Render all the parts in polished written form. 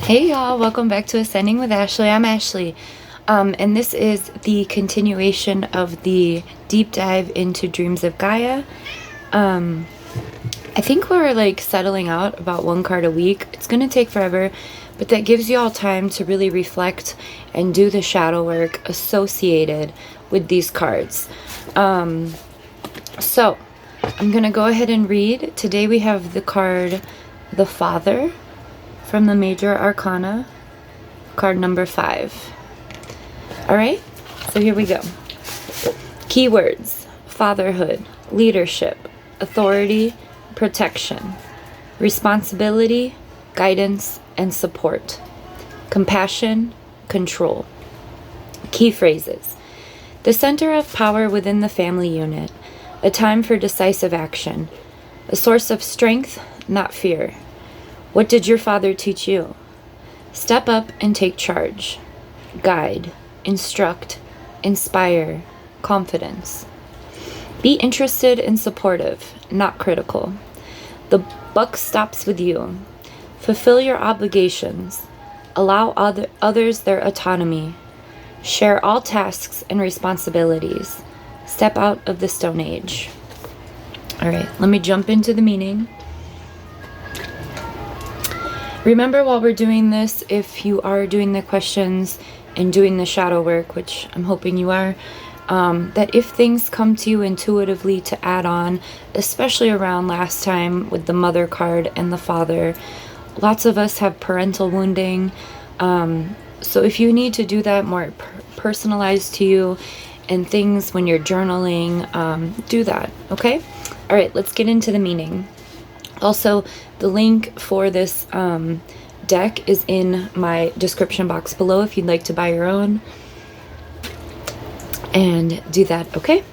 Hey y'all, welcome back to Ascending with Ashley. I'm Ashley, and this is the continuation of the deep dive into Dreams of Gaia. I think we're like settling out about one card a week. It's going to take forever, but that gives you all time to really reflect and do the shadow work associated with these cards. So I'm going to go ahead and read. Today we have the card The Father from the Major Arcana, card number 5. Alright, so here we go. Keywords: fatherhood, leadership, authority, protection, responsibility, guidance, and support, compassion, control. Key phrases: the center of power within the family unit, a time for decisive action, a source of strength, not fear. What did your father teach you? Step up and take charge. Guide, instruct, inspire, confidence. Be interested and supportive, not critical. The buck stops with you. Fulfill your obligations. Allow others their autonomy. Share all tasks and responsibilities. Step out of the Stone Age. All right, let me jump into the meaning. Remember, while we're doing this, if you are doing the questions and doing the shadow work, which I'm hoping you are, that if things come to you intuitively to add on, especially around last time with the mother card and the father, lots of us have parental wounding. So if you need to do that more personalized to you and things when you're journaling, do that, okay? All right, let's get into the meaning. Also, the link for this deck is in my description box below if you'd like to buy your own. And do that, okay?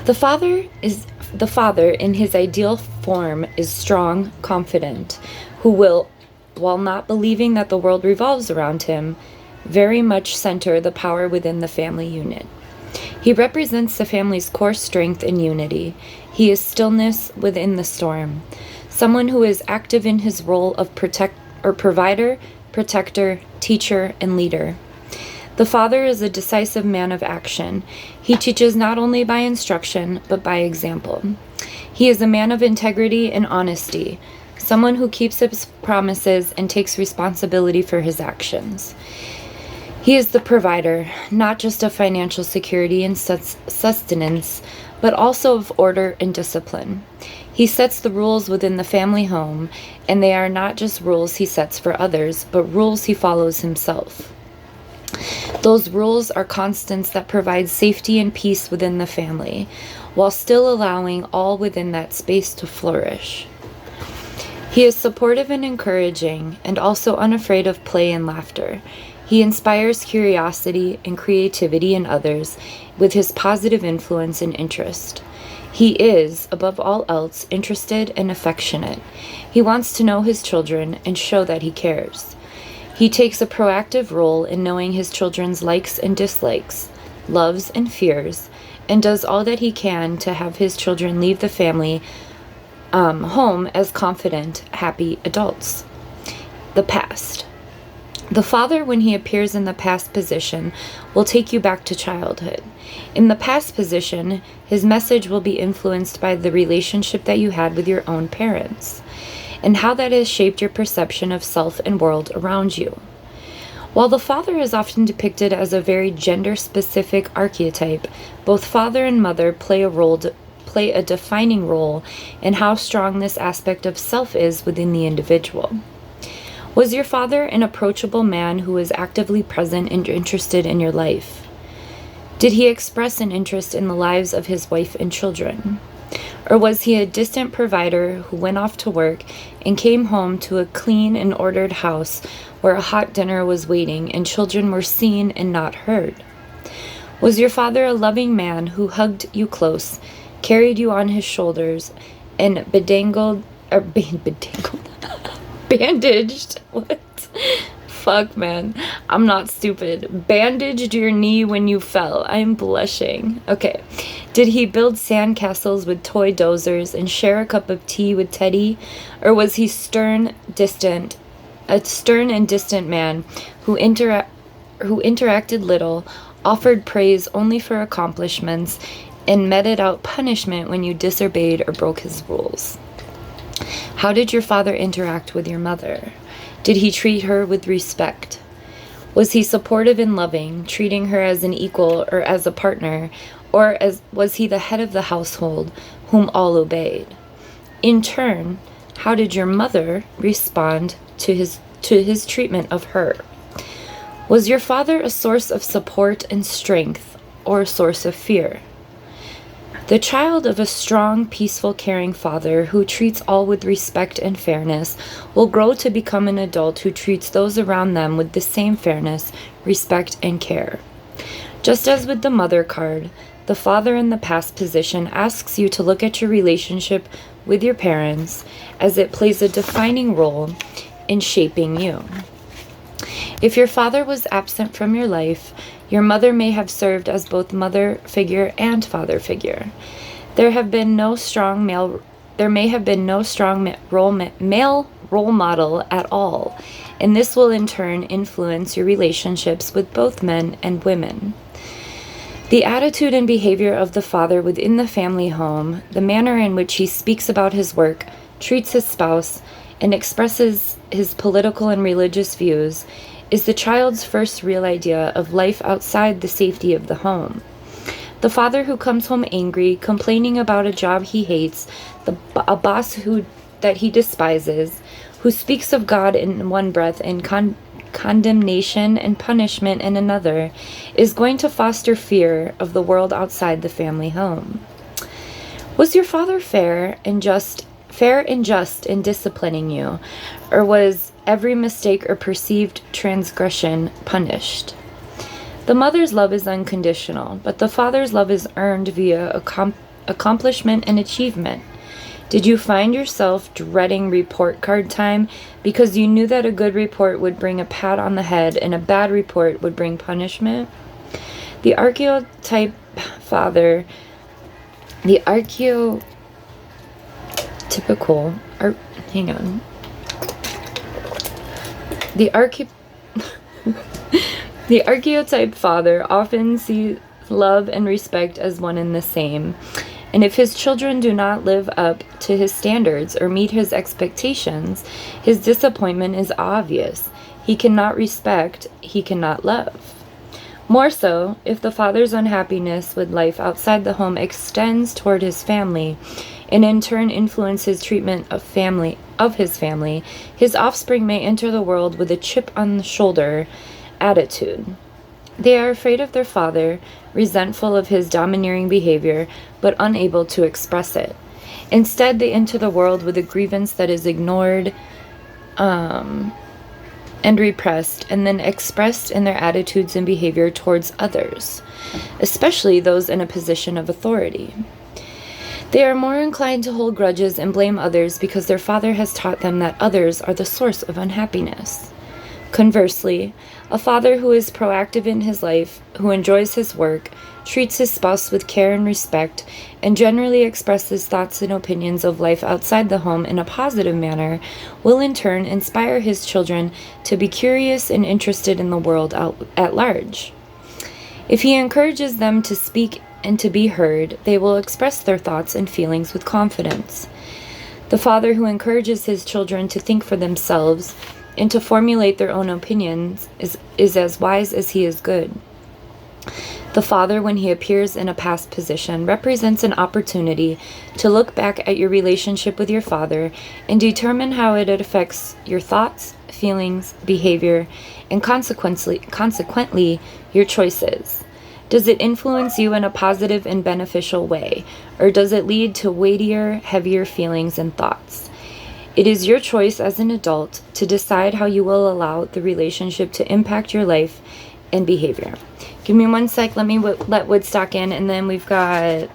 The father in his ideal form is strong, confident, who will, while not believing that the world revolves around him, very much center the power within the family unit. He represents the family's core strength and unity. He is stillness within the storm. Someone who is active in his role of provider, protector, teacher, and leader. The father is a decisive man of action. He teaches not only by instruction, but by example. He is a man of integrity and honesty, someone who keeps his promises and takes responsibility for his actions. He is the provider, not just of financial security and sustenance, but also of order and discipline. He sets the rules within the family home, and they are not just rules he sets for others, but rules he follows himself. Those rules are constants that provide safety and peace within the family, while still allowing all within that space to flourish. He is supportive and encouraging, and also unafraid of play and laughter. He inspires curiosity and creativity in others with his positive influence and interest. He is, above all else, interested and affectionate. He wants to know his children and show that he cares. He takes a proactive role in knowing his children's likes and dislikes, loves and fears, and does all that he can to have his children leave the family home as confident, happy adults. The past. The father, when he appears in the past position, will take you back to childhood. In the past position, his message will be influenced by the relationship that you had with your own parents, and how that has shaped your perception of self and world around you. While the father is often depicted as a very gender-specific archetype, both father and mother play a defining role in how strong this aspect of self is within the individual. Was your father an approachable man who was actively present and interested in your life? Did he express an interest in the lives of his wife and children? Or was he a distant provider who went off to work and came home to a clean and ordered house where a hot dinner was waiting and children were seen and not heard? Was your father a loving man who hugged you close, carried you on his shoulders, and bandaged, what? Fuck, man. I'm not stupid. Bandaged your knee when you fell. I'm blushing. Okay. Did he build sandcastles with toy dozers and share a cup of tea with Teddy? Or was he a stern and distant man who interacted little, offered praise only for accomplishments, and meted out punishment when you disobeyed or broke his rules? How did your father interact with your mother? Did he treat her with respect? Was he supportive and loving, treating her as an equal or as a partner, or was he the head of the household whom all obeyed? In turn, how did your mother respond to his treatment of her? Was your father a source of support and strength, or a source of fear? The child of a strong, peaceful, caring father who treats all with respect and fairness will grow to become an adult who treats those around them with the same fairness, respect, and care. Just as with the mother card, the father in the past position asks you to look at your relationship with your parents as it plays a defining role in shaping you. If your father was absent from your life, your mother may have served as both mother figure and father figure. There may have been no strong male role model at all, and this will in turn influence your relationships with both men and women. The attitude and behavior of the father within the family home, the manner in which he speaks about his work, treats his spouse, and expresses his political and religious views, is the child's first real idea of life outside the safety of the home. The father who comes home angry, complaining about a job he hates, a boss that he despises, who speaks of God in one breath and condemnation and punishment in another, is going to foster fear of the world outside the family home. Was your father fair and just in disciplining you, or was every mistake or perceived transgression punished? The mother's love is unconditional, but the father's love is earned via accomplishment and achievement. Did you find yourself dreading report card time because you knew that a good report would bring a pat on the head and a bad report would bring punishment? The archetype father, the archetypical The archetype father often sees love and respect as one and the same, and if his children do not live up to his standards or meet his expectations, his disappointment is obvious. He cannot respect, he cannot love. More so, if the father's unhappiness with life outside the home extends toward his family, and in turn influences treatment of his family, his offspring may enter the world with a chip on the shoulder attitude. They are afraid of their father, resentful of his domineering behavior, but unable to express it. Instead, they enter the world with a grievance that is ignored and repressed, and then expressed in their attitudes and behavior towards others, especially those in a position of authority. They are more inclined to hold grudges and blame others because their father has taught them that others are the source of unhappiness. Conversely, a father who is proactive in his life, who enjoys his work, treats his spouse with care and respect, and generally expresses thoughts and opinions of life outside the home in a positive manner, will in turn inspire his children to be curious and interested in the world at large. If he encourages them to speak and to be heard, they will express their thoughts and feelings with confidence. The father who encourages his children to think for themselves and to formulate their own opinions is as wise as he is good. The father, when he appears in a past position, represents an opportunity to look back at your relationship with your father and determine how it affects your thoughts, feelings, behavior, and consequently your choices. Does it influence you in a positive and beneficial way, or does it lead to weightier, heavier feelings and thoughts? It is your choice as an adult to decide how you will allow the relationship to impact your life and behavior. Give me 1 sec, let me let Woodstock in, and then we've got a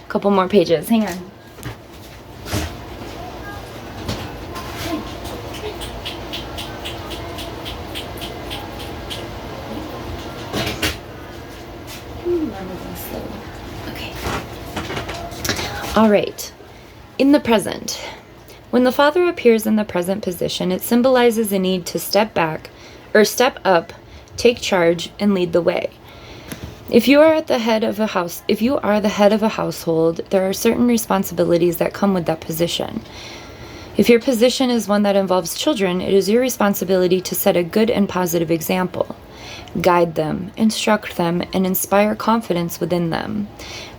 couple more pages. Hang on. Okay. All right. In the present. When the Father appears in the present position, it symbolizes a need to step back, or step up, take charge, and lead the way. If you are the head of a household, there are certain responsibilities that come with that position. If your position is one that involves children, it is your responsibility to set a good and positive example. Guide them, instruct them, and inspire confidence within them.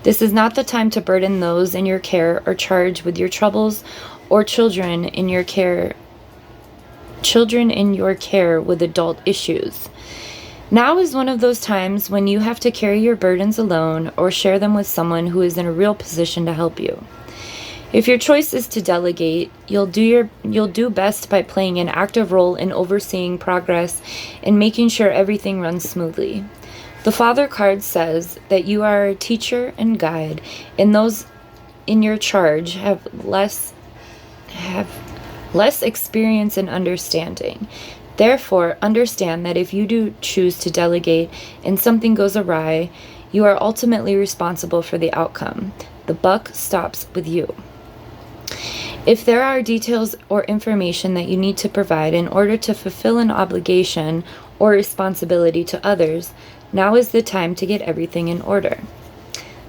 This is not the time to burden those in your care or charge with your troubles, or children in your care with adult issues. Now is one of those times when you have to carry your burdens alone or share them with someone who is in a real position to help you. If your choice is to delegate, you'll do best by playing an active role in overseeing progress and making sure everything runs smoothly. The Father card says that you are a teacher and guide, and those in your charge have less experience and understanding. Therefore, understand that if you do choose to delegate and something goes awry, you are ultimately responsible for the outcome. The buck stops with you. If there are details or information that you need to provide in order to fulfill an obligation or responsibility to others, now is the time to get everything in order.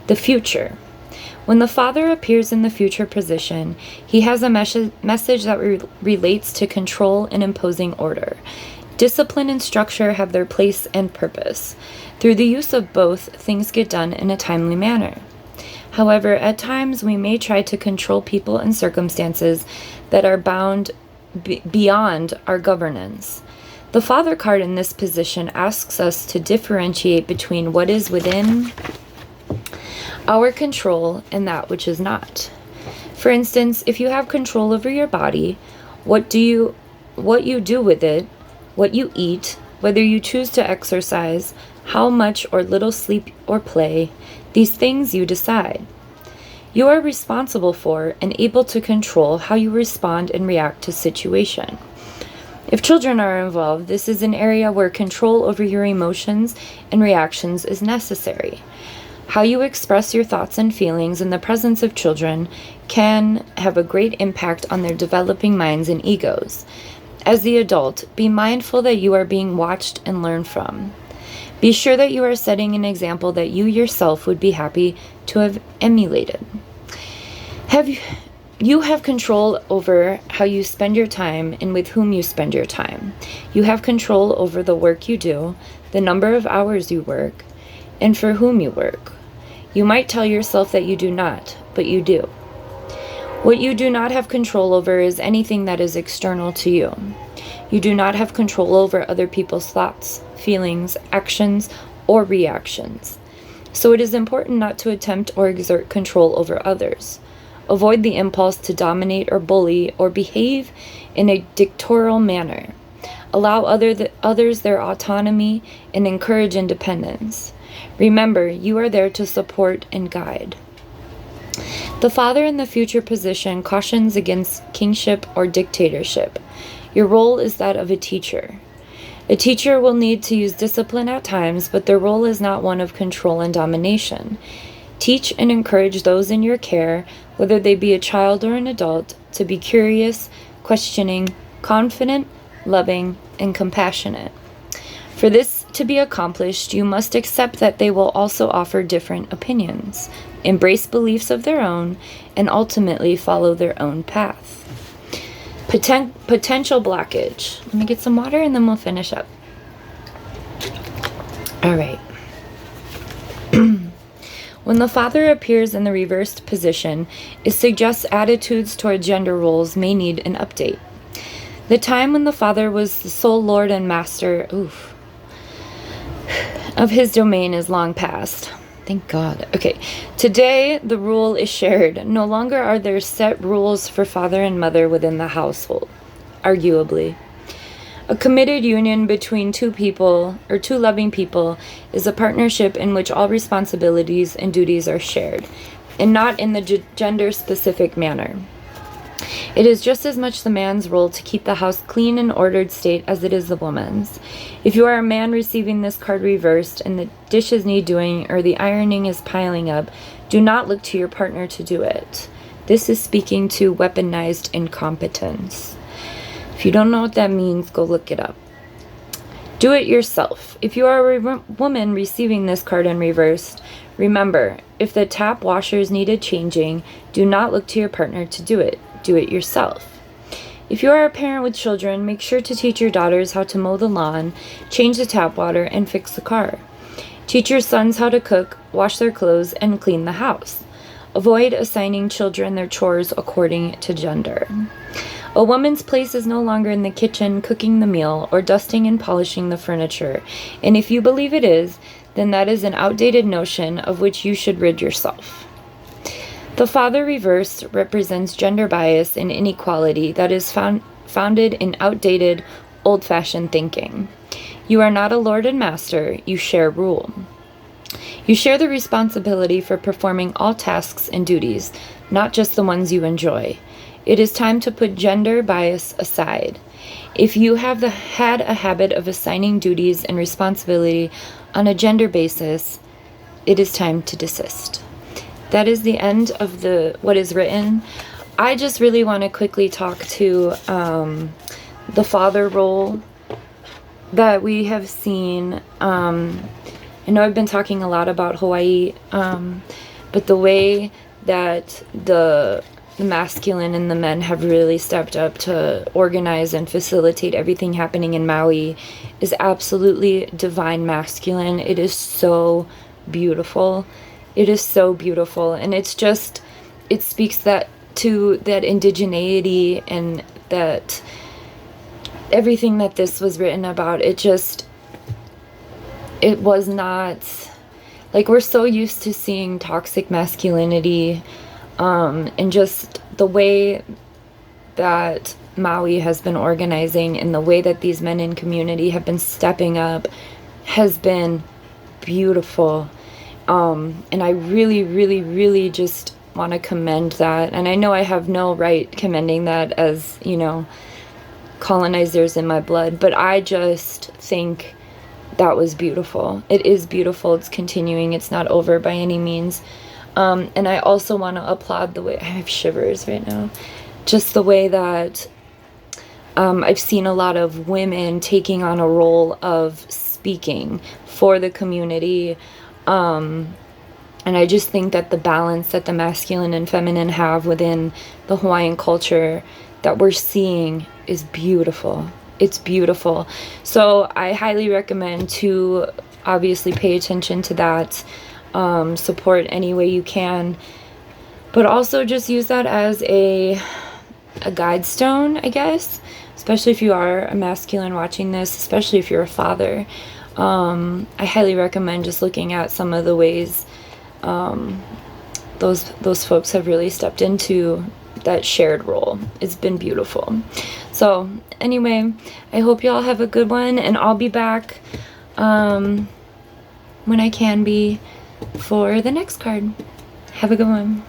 The future. When the Father appears in the future position, he has a message that relates to control and imposing order. Discipline and structure have their place and purpose. Through the use of both, things get done in a timely manner. However, at times we may try to control people and circumstances that are bound beyond our governance. The Father card in this position asks us to differentiate between what is within our control and that which is not. For instance, if you have control over your body, what you do with it, what you eat, whether you choose to exercise, how much or little sleep or play, these things you decide. You are responsible for and able to control how you respond and react to situation. If children are involved, this is an area where control over your emotions and reactions is necessary. How you express your thoughts and feelings in the presence of children can have a great impact on their developing minds and egos. As the adult, be mindful that you are being watched and learned from. Be sure that you are setting an example that you yourself would be happy to have emulated. You have control over how you spend your time and with whom you spend your time. You have control over the work you do, the number of hours you work, and for whom you work. You might tell yourself that you do not, but you do. What you do not have control over is anything that is external to you. You do not have control over other people's thoughts, feelings, actions, or reactions. So it is important not to attempt or exert control over others. Avoid the impulse to dominate or bully or behave in a dictatorial manner. Allow others their autonomy and encourage independence. Remember, you are there to support and guide. The Father in the future position cautions against kingship or dictatorship. Your role is that of a teacher. A teacher will need to use discipline at times, but their role is not one of control and domination. Teach and encourage those in your care, whether they be a child or an adult, to be curious, questioning, confident, loving, and compassionate. For this to be accomplished, you must accept that they will also offer different opinions, embrace beliefs of their own, and ultimately follow their own path. Potential blockage. Let me get some water and then we'll finish up. All right. When the Father appears in the reversed position, it suggests attitudes toward gender roles may need an update. The time when the Father was the sole Lord and Master of his domain is long past. Thank God. Okay. Today, the rule is shared. No longer are there set rules for father and mother within the household, arguably. A committed union between two people, or two loving people, is a partnership in which all responsibilities and duties are shared, and not in the gender-specific manner. It is just as much the man's role to keep the house clean and ordered state as it is the woman's. If you are a man receiving this card reversed and the dishes need doing or the ironing is piling up, do not look to your partner to do it. This is speaking to weaponized incompetence. If you don't know what that means, go look it up. Do it yourself. If you are a woman receiving this card in reversed, remember, if the tap washers needed changing, do not look to your partner to do it. Do it yourself. If you are a parent with children, make sure to teach your daughters how to mow the lawn, change the tap water, and fix the car. Teach your sons how to cook, wash their clothes, and clean the house. Avoid assigning children their chores according to gender. A woman's place is no longer in the kitchen cooking the meal or dusting and polishing the furniture, and if you believe it is, then that is an outdated notion of which you should rid yourself. The Father reversed represents gender bias and inequality that is founded in outdated, old-fashioned thinking. You are not a lord and master, you share rule. You share the responsibility for performing all tasks and duties, not just the ones you enjoy. It is time to put gender bias aside. If you have had a habit of assigning duties and responsibility on a gender basis, it is time to desist. That is the end of what is written. I just really want to quickly talk to the father role that we have seen. I know I've been talking a lot about Hawaii, but the way that the masculine and the men have really stepped up to organize and facilitate everything happening in Maui is absolutely divine masculine. It is so beautiful. It is so beautiful. And it speaks to that indigeneity and that everything that this was written about. It was not, like, we're so used to seeing toxic masculinity, and just the way that Maui has been organizing and the way that these men in community have been stepping up has been beautiful. And I really, really, really just want to commend that. And I know I have no right commending that, as, colonizers in my blood, but I just think that was beautiful. It is beautiful. It's continuing. It's not over by any means. And I also want to applaud the way, I have shivers right now, just the way that I've seen a lot of women taking on a role of speaking for the community. And I just think that the balance that the masculine and feminine have within the Hawaiian culture that we're seeing is beautiful. It's beautiful. So I highly recommend to obviously pay attention to that, support any way you can, but also just use that as a guide stone, I guess, especially if you are a masculine watching this, especially if you're a father. I highly recommend just looking at some of the ways those folks have really stepped into that shared role. It's been beautiful. So anyway, I hope y'all have a good one, and I'll be back when I can be for the next card. Have a good one.